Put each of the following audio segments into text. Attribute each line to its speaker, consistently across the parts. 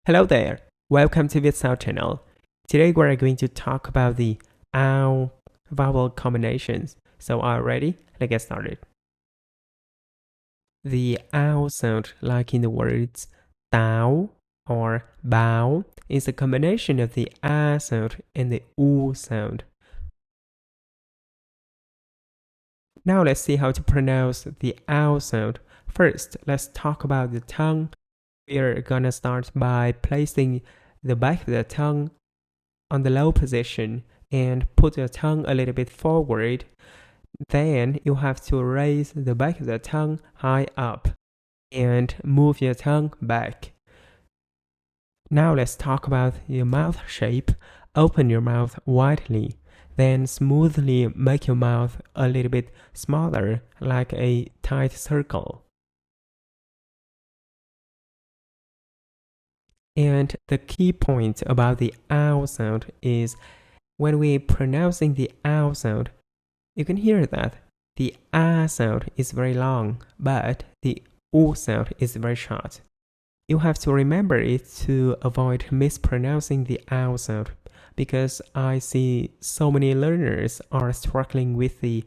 Speaker 1: Hello there, welcome to Vietsound channel. Today we're going to talk about the ow vowel combinations. So are you ready? Let's get started. The ow sound, like in the words táo or bao, is a combination of the a sound and the u sound. Now let's see how to pronounce the ow sound. First, let's talk about the tongue. We're gonna start by placing the back of the tongue on the low position and put your tongue a little bit forward. Then you have to raise the back of the tongue high up and move your tongue back. Now let's talk about your mouth shape. Open your mouth widely, then smoothly make your mouth a little bit smaller, like a tight circle. And the key point about the ow sound is when we're pronouncing the ow sound, you can hear that the a sound is very long, but the u sound is very short. You have to remember it to avoid mispronouncing the ow sound, because I see so many learners are struggling with the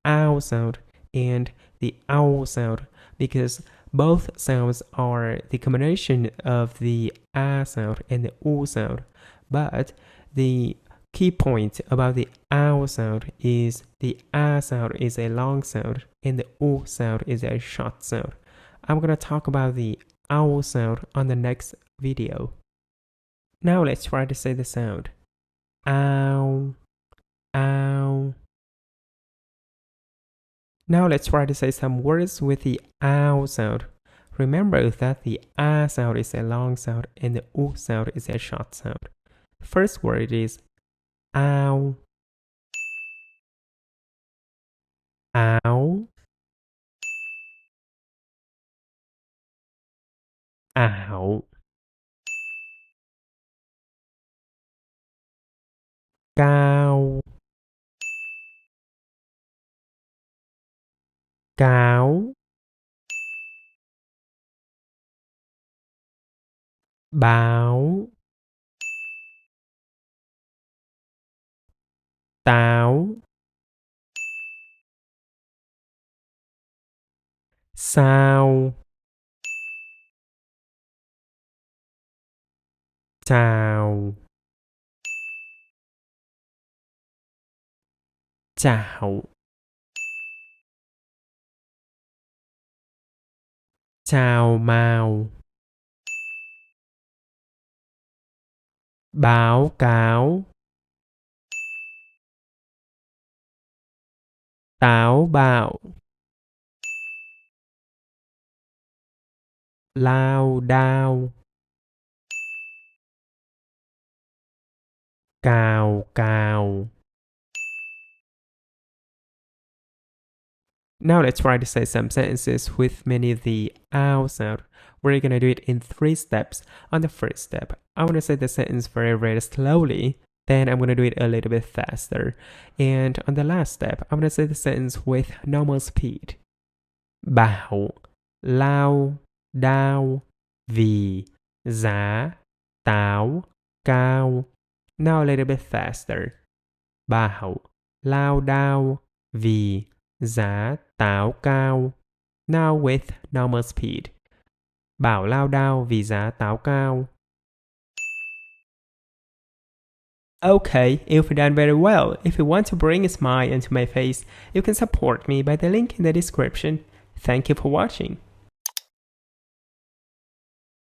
Speaker 1: ow sound and the ow sound because both sounds are the combination of the a sound and the u sound, but the key point about the ow sound is the a sound is a long sound and the u sound is a short sound. I'm gonna talk about the ow sound on the next video. Now let's try to say the sound. Ow, ow. Now let's try to say some words with the ow sound. Remember that the a sound is a long sound and the u sound is a short sound. First word is ow, ow, ow. Cao, cáo, báo, táo, sao, chào, chào, chào mào, báo cáo, táo bạo, lao đao, cào cào. Now let's try to say some sentences with many of the ow sound. We're gonna do it in 3 steps. On the first step, I want to say the sentence very, very slowly. Then I'm gonna do it a little bit faster. And on the last step, I'm gonna say the sentence with normal speed. Bảo, lao, đao, vì, giá, táo, cao. Now a little bit faster. Bảo, lao đao, vì, giá, táo cao. Now with normal speed. Bảo lao đao vì giá táo cao. Okay, you've done very well. If you want to bring a smile into my face, you can support me by the link in the description. Thank you for watching.